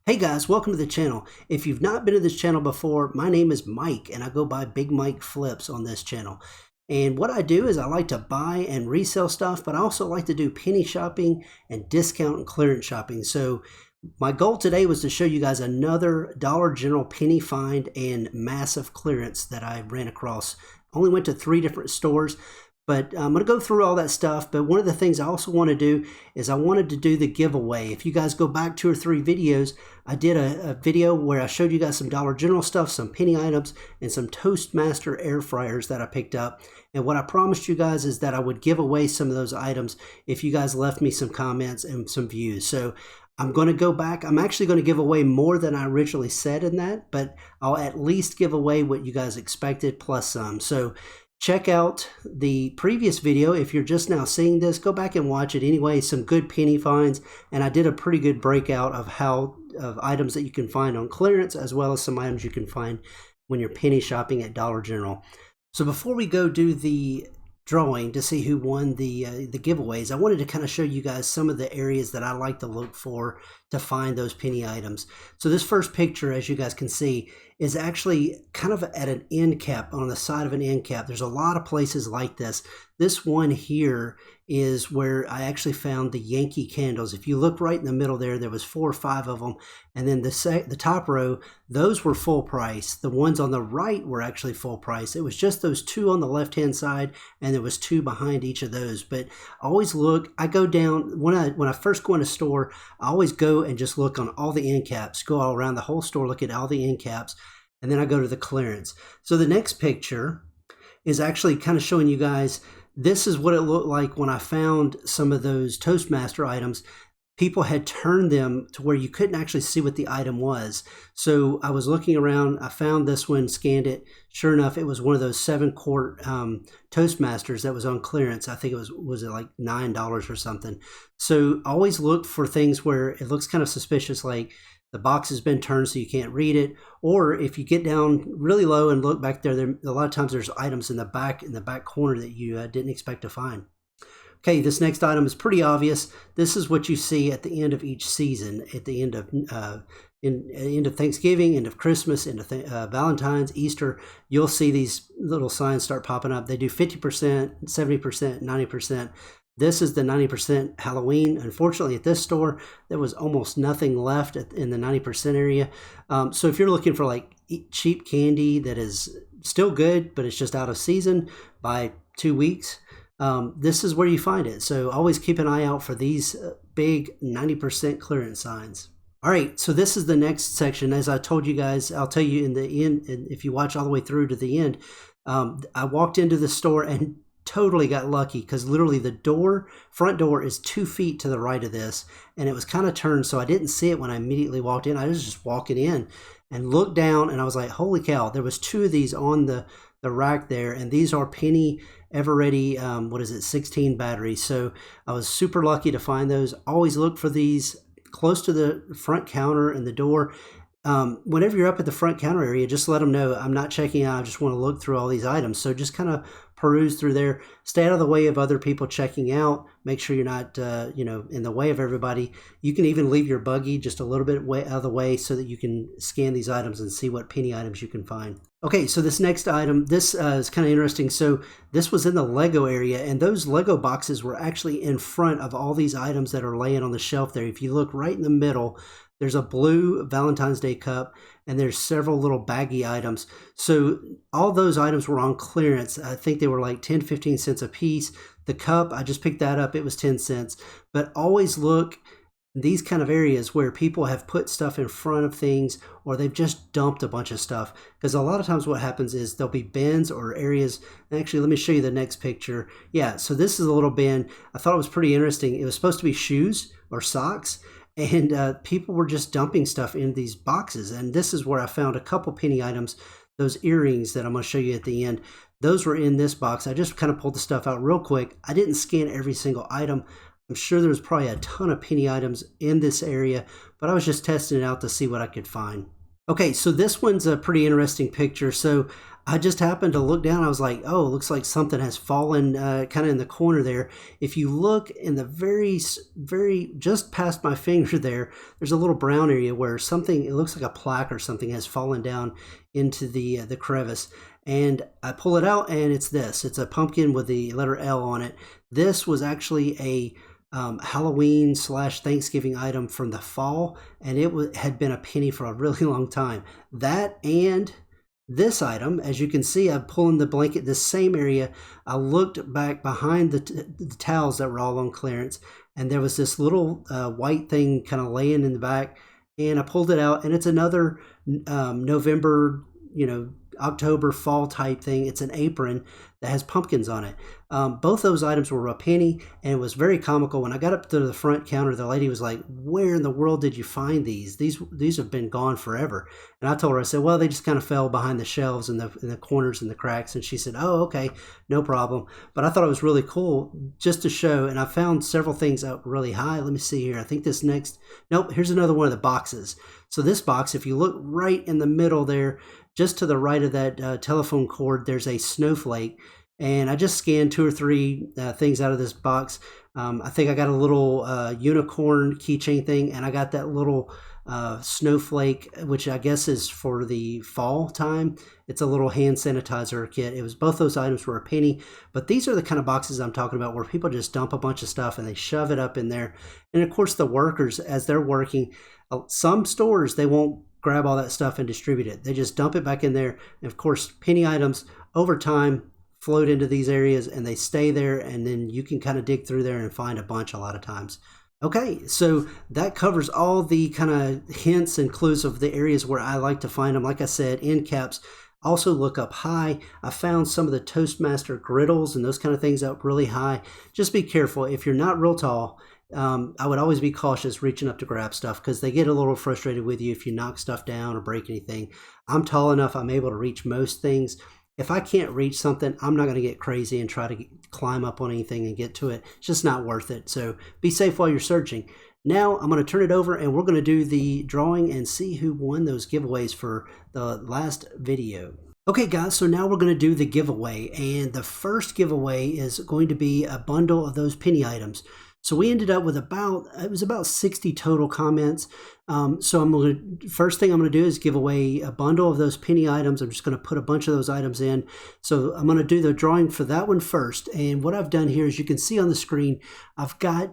Hey guys, welcome to the channel. If you've not been to this channel before, my name is Mike and I go by Big Mike Flipz on this channel. And what I do is I like to buy and resell stuff, but I also like to do penny shopping and discount and clearance shopping. So my goal today was to show you guys another Dollar General penny find and massive clearance that I ran across. I only went to 3 different stores, but I'm going to go through all that stuff. But one of the things I also want to do is I wanted to do the giveaway. If you guys go back 2 or 3 videos, I did a video where I showed you guys some Dollar General stuff, some penny items, and some Toastmaster air fryers that I picked up. And what I promised you guys is that I would give away some of those items if you guys left me some comments and some views. So I'm going to go back. I'm actually going to give away more than I originally said in that, but I'll at least give away what you guys expected plus some. So check out the previous video. If you're just now seeing this, go back and watch it anyway. Some good penny finds, and I did a pretty good breakout of items that you can find on clearance, as well as some items you can find when you're penny shopping at Dollar General. So before we go do the drawing to see who won the giveaways, I wanted to kind of show you guys some of the areas that I like to look for to find those penny items. So this first picture, as you guys can see, is actually kind of at an end cap, on the side of an end cap. There's a lot of places like this. This one here is where I actually found the Yankee candles. If you look right in the middle there was 4 or 5 of them. And then the top row, those were full price. The ones on the right were actually full price. It was just those 2 on the left-hand side, and there was 2 behind each of those. But always look, I go down, when I first go in a store, I always go and just look on all the end caps, go all around the whole store, look at all the end caps, and then I go to the clearance. So the next picture is actually kind of showing you guys, this is what it looked like when I found some of those Toastmaster items. People had turned them to where you couldn't actually see what the item was. So I was looking around, I found this one, scanned it. Sure enough, it was one of those 7-quart Toastmasters that was on clearance. I think it was it like $9 or something. So always look for things where it looks kind of suspicious, like the box has been turned so you can't read it. Or if you get down really low and look back there, a lot of times there's items in the back corner that you didn't expect to find. Okay, this next item is pretty obvious. This is what you see at the end of each season, at the end of end of Thanksgiving, end of Christmas, end of Valentine's, Easter. You'll see these little signs start popping up. They do 50%, 70%, 90%. This is the 90% Halloween. Unfortunately, at this store, there was almost nothing left in the 90% area. So if you're looking for like cheap candy that is still good, but it's just out of season by 2 weeks, this is where you find it. So always keep an eye out for these big 90% clearance signs. All right, so this is the next section. As I told you guys, I'll tell you in the end, and if you watch all the way through to the end, I walked into the store and totally got lucky, because literally the front door is 2 feet to the right of this, and it was kind of turned, so I didn't see it when I immediately walked in. I was just walking in and looked down, and I was like, holy cow, there was 2 of these on the rack there, and these are penny ever-ready 16 batteries. So I was super lucky to find those. Always look for these close to the front counter and the door. Whenever you're up at the front counter area, just let them know I'm not checking out. I just want to look through all these items. So just kind of peruse through there. Stay out of the way of other people checking out. Make sure you're not in the way of everybody. You can even leave your buggy just a little bit out of the way so that you can scan these items and see what penny items you can find. Okay, so this next item, this is kind of interesting. So this was in the Lego area, and those Lego boxes were actually in front of all these items that are laying on the shelf there. If you look right in the middle, there's a blue Valentine's Day cup, and there's several little baggy items. So all those items were on clearance. I think they were like 10, 15 cents a piece. The cup, I just picked that up. It was 10 cents. But always look in these kind of areas where people have put stuff in front of things, or they've just dumped a bunch of stuff. Because a lot of times what happens is there'll be bins or areas. Actually, let me show you the next picture. Yeah, so this is a little bin. I thought it was pretty interesting. It was supposed to be shoes or socks, and people were just dumping stuff in these boxes. And this is where I found a couple penny items. Those earrings that I'm going to show you at the end, those were in this box. I just kind of pulled the stuff out real quick. I didn't scan every single item. I'm sure there was probably a ton of penny items in this area, but I was just testing it out to see what I could find. Okay, so this one's a pretty interesting picture. So I just happened to look down. I was like, oh, it looks like something has fallen kind of in the corner there. If you look in the very just past my finger there, there's a little brown area where something, it looks like a plaque or something has fallen down into the crevice. And I pull it out and it's this. It's a pumpkin with the letter L on it. This was actually a Halloween / Thanksgiving item from the fall, and it had been a penny for a really long time. That and this item, as you can see, I'm pulling the blanket, this same area. I looked back behind the towels that were all on clearance, and there was this little white thing kind of laying in the back, and I pulled it out, and it's another November, October fall type thing. It's an apron that has pumpkins on it. Both those items were a penny, and it was very comical. When I got up to the front counter, the lady was like, where in the world did you find these? These have been gone forever. And I told her, I said, well, they just kind of fell behind the shelves in the corners and the cracks. And she said, oh, okay, no problem. But I thought it was really cool just to show, and I found several things up really high. Let me see here. I think this next, nope, here's another one of the boxes. So this box, if you look right in the middle there, just to the right of that telephone cord, there's a snowflake. And I just scanned 2 or 3 things out of this box. I think I got a little unicorn keychain thing, and I got that little snowflake, which I guess is for the fall time. It's a little hand sanitizer kit. It was, both those items were a penny, but these are the kind of boxes I'm talking about where people just dump a bunch of stuff and they shove it up in there. And of course, the workers, as they're working, some stores, they won't grab all that stuff and distribute it. They just dump it back in there. And of course, penny items over time float into these areas and they stay there, and then you can kind of dig through there and find a bunch a lot of times. Okay, so that covers all the kind of hints and clues of the areas where I like to find them. Like I said, end caps. Also look up high. I found some of the Toastmaster griddles and those kind of things up really high. Just be careful. If you're not real tall, I would always be cautious reaching up to grab stuff because they get a little frustrated with you if you knock stuff down or break anything. I'm tall enough, I'm able to reach most things. If I can't reach something, I'm not going to get crazy and try to climb up on anything and get to it. It's just not worth it. So be safe while you're searching. Now I'm going to turn it over and we're going to do the drawing and see who won those giveaways for the last video. Okay guys, so now we're going to do the giveaway, and the first giveaway is going to be a bundle of those penny items. So we ended up with about 60 total comments. So first thing I'm going to do is give away a bundle of those penny items. I'm just going to put a bunch of those items in. So I'm going to do the drawing for that one first. And what I've done here, as you can see on the screen, I'm in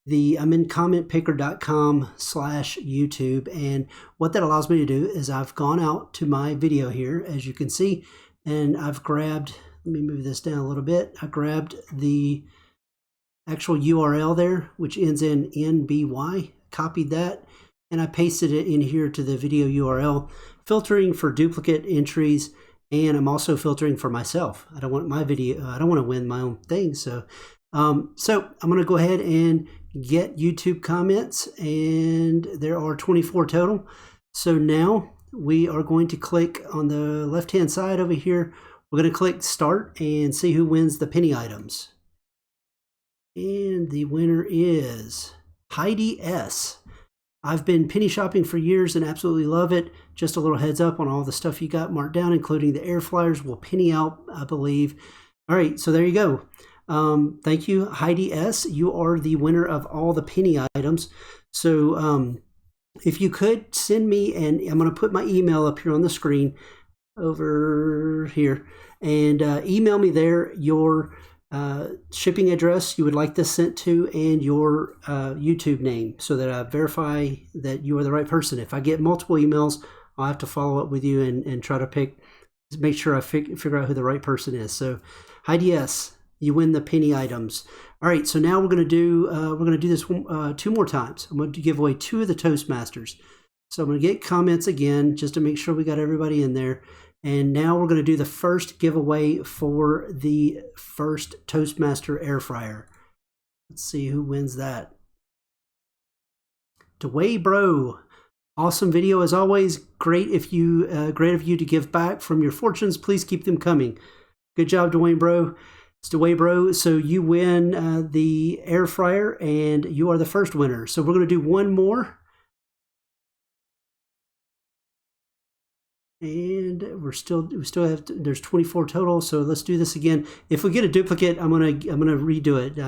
commentpicker.com/YouTube. And what that allows me to do is I've gone out to my video here, as you can see, and I've grabbed, let me move this down a little bit. I grabbed the actual URL there, which ends in NBY, copied that, and I pasted it in here to the video URL, filtering for duplicate entries, and I'm also filtering for myself. I don't want my video, I don't want to win my own thing. So I'm going to go ahead and get YouTube comments, and there are 24 total. So now we are going to click on the left-hand side over here. We're going to click start and see who wins the penny items. And the winner is Heidi S. I've been penny shopping for years and absolutely love it. Just a little heads up on all the stuff you got marked down, including the air flyers will penny out, I believe. All right, so there you go. Thank you, Heidi S. You are the winner of all the penny items. So if you could send me, and I'm going to put my email up here on the screen over here, and email me there your shipping address you would like this sent to and your YouTube name so that I verify that you are the right person. If I get multiple emails, I'll have to follow up with you and try to make sure I figure out who the right person is. So Heidi S., you win the penny items. All right, so now we're going to do this 2 more times. I'm going to give away 2 of the Toastmasters. So I'm going to get comments again just to make sure we got everybody in there. And now we're going to do the first giveaway for the first Toastmaster air fryer. Let's see who wins that. Dwayne Bro, awesome video as always. Great of you to give back from your fortunes. Please keep them coming. Good job, Dwayne Bro. It's Dwayne Bro. So you win the air fryer, and you are the first winner. So we're going to do one more. And we still have there's 24 total, so let's do this again. If we get a duplicate, I'm gonna redo it.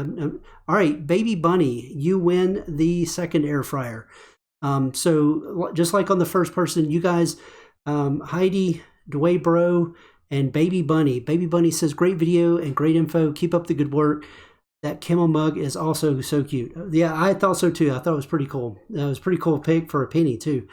All right, Baby Bunny, you win the second air fryer. So just like on the first person, you guys, Heidi, Dway Bro, and Baby Bunny. Baby Bunny says, great video and great info. Keep up the good work. That camel mug is also so cute. Yeah, I thought so too. I thought it was pretty cool. That was a pretty cool pick for a penny too.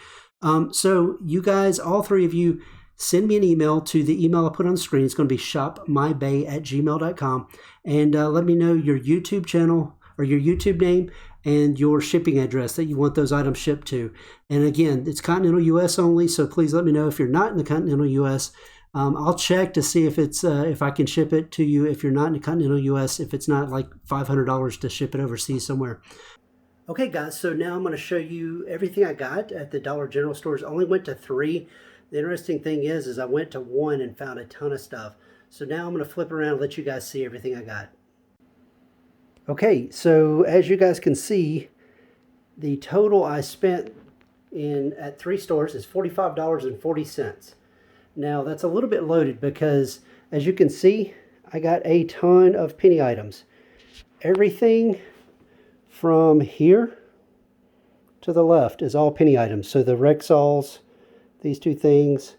So you guys, all three of you, send me an email to the email I put on the screen. It's going to be shopmybay@gmail.com. And let me know your YouTube channel or your YouTube name and your shipping address that you want those items shipped to. And again, it's continental U.S. only, so please let me know if you're not in the continental U.S. I'll check to see if it's if I can ship it to you if you're not in the continental U.S., if it's not like $500 to ship it overseas somewhere. Okay guys, so now I'm going to show you everything I got at the Dollar General stores. I only went to 3. The interesting thing is I went to 1 and found a ton of stuff. So now I'm going to flip around and let you guys see everything I got. Okay, so as you guys can see, the total I spent at 3 stores is $45.40. Now that's a little bit loaded because as you can see, I got a ton of penny items. Everything from here to the left is all penny items. So the Rexalls, these 2 things,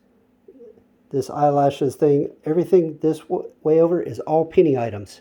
this eyelashes thing, everything this way over is all penny items.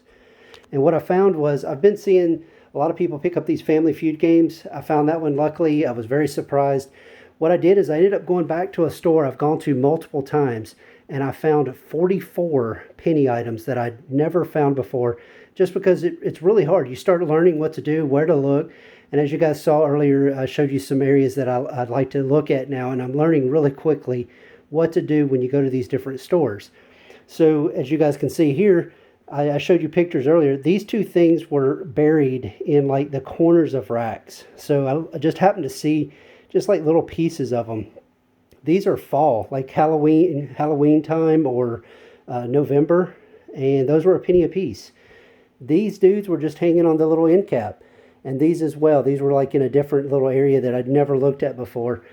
And what I found was I've been seeing a lot of people pick up these Family Feud games. I found that one luckily. I was very surprised. What I did is I ended up going back to a store I've gone to multiple times, and I found 44 penny items that I'd never found before, just because it's really hard. You start learning what to do, where to look, and as you guys saw earlier, I showed you some areas that I'd like to look at now, and I'm learning really quickly what to do when you go to these different stores. So as you guys can see here, I showed you pictures earlier. These 2 things were buried in like the corners of racks. So I just happened to see just like little pieces of them. These are fall, like Halloween time or November, and those were a penny a piece. These dudes were just hanging on the little end cap, and these as well. These were like in a different little area that I'd never looked at before.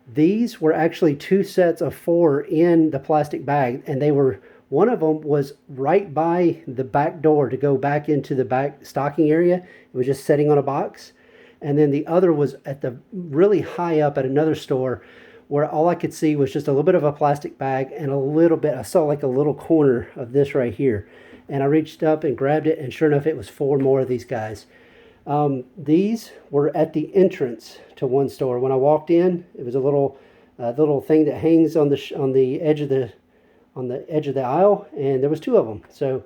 These were actually 2 sets of 4 in the plastic bag, and they were, one of them was right by the back door to go back into the back stocking area. It was just sitting on a box. And then the other was at the really high up at another store where all I could see was just a little bit of a plastic bag and a little bit, I saw like a little corner of this right here. And I reached up and grabbed it, and sure enough, it was 4 more of these guys. These were at the entrance to one store. When I walked in, it was a little thing that hangs on the edge of the aisle, and there was 2 of them. So,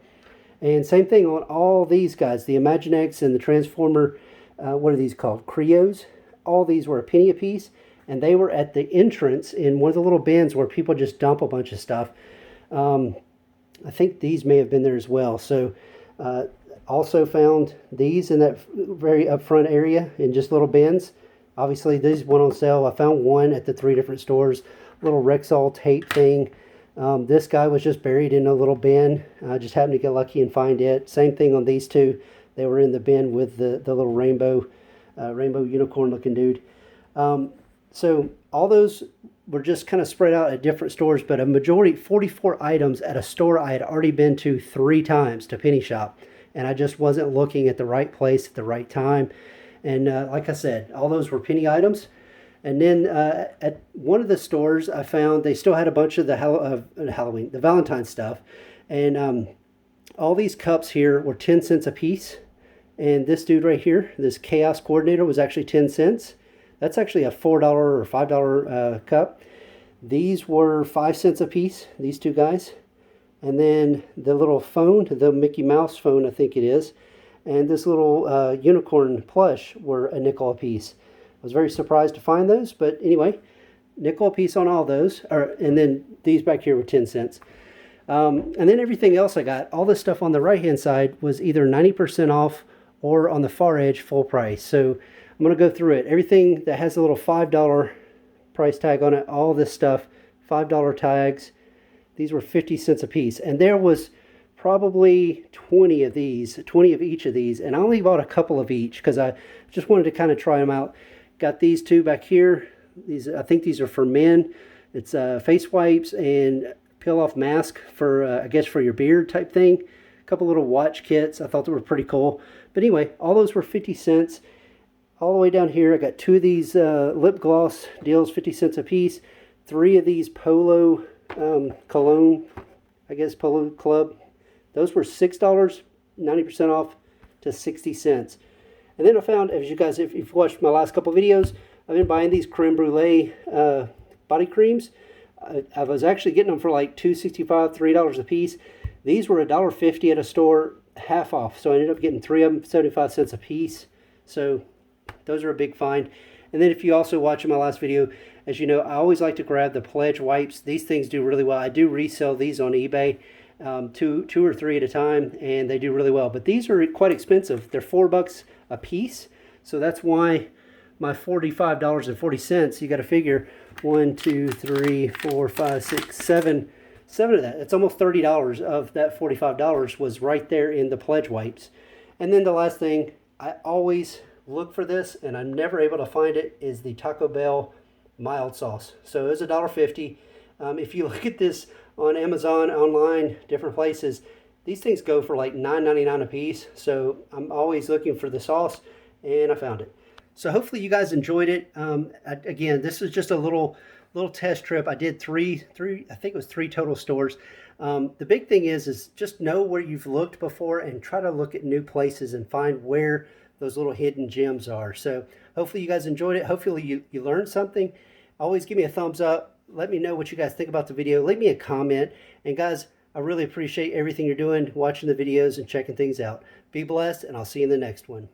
and same thing on all these guys, the Imaginex and the Transformer. What are these called? Creos. All these were a penny a piece, and they were at the entrance in one of the little bins where people just dump a bunch of stuff. I think these may have been there as well. So also found these in that very upfront area in just little bins. Obviously these went on sale. I found one at the 3 different stores, little Rexall tape thing. This guy was just buried in a little bin. I just happened to get lucky and find it. Same thing on these 2. They were in the bin with the little rainbow unicorn looking dude. So all those were just kind of spread out at different stores, but a majority, 44 items at a store I had already been to 3 times to penny shop. And I just wasn't looking at the right place at the right time. And like I said, all those were penny items. And then at one of the stores, I found they still had a bunch of the the Valentine's stuff. And all these cups here were 10 cents a piece. And this dude right here, this Chaos Coordinator, was actually 10 cents. That's actually a $4 or $5 cup. These were 5 cents a piece, these 2 guys. And then the little phone, the Mickey Mouse phone, I think it is, and this little unicorn plush were a nickel a piece. I was very surprised to find those, but anyway, nickel a piece on all those. And then these back here were 10 cents. And then everything else I got, all this stuff on the right-hand side was either 90% off or on the far edge full price. So I'm going to go through it. Everything that has a little $5 price tag on it, all this stuff, $5 tags. These were 50 cents a piece. And there was probably 20 of these, 20 of each of these. And I only bought a couple of each because I just wanted to kind of try them out. Got these 2 back here. These, I think these are for men. It's face wipes and peel off mask for, I guess, for your beard type thing. A couple little watch kits. I thought they were pretty cool. But anyway, all those were 50 cents. All the way down here, I got 2 of these lip gloss deals, 50 cents a piece. 3 of these Polo cologne, I guess, Polo Club. Those were $6, 90% off to 60 cents. And then I found, as you guys, if you've watched my last couple videos, I've been buying these creme brulee body creams. I was actually getting them for like $2.65, $3 a piece. These were $1.50 at a store, half off. So I ended up getting 3 of them, 75 cents a piece. So those are a big find. And then if you also watch my last video, as you know, I always like to grab the Pledge wipes. These things do really well. I do resell these on eBay, two or three at a time, and they do really well. But these are quite expensive. They're $4 a piece. So that's why my $45.40, you got to figure 1, 2, 3, 4, 5, 6, 7 of that. It's almost $30 of that $45 was right there in the Pledge wipes. And then the last thing, I always look for this, and I'm never able to find it, is the Taco Bell mild sauce. So it's $1.50. If you look at this on Amazon, online, different places, these things go for like $9.99 a piece. So I'm always looking for the sauce, and I found it. So hopefully you guys enjoyed it. Again, this is just a little test trip. I did three, I think it was 3 total stores. The big thing is just know where you've looked before and try to look at new places and find where those little hidden gems are. So hopefully you guys enjoyed it. Hopefully you learned something. Always give me a thumbs up. Let me know what you guys think about the video. Leave me a comment. And guys, I really appreciate everything you're doing, watching the videos and checking things out. Be blessed, and I'll see you in the next one.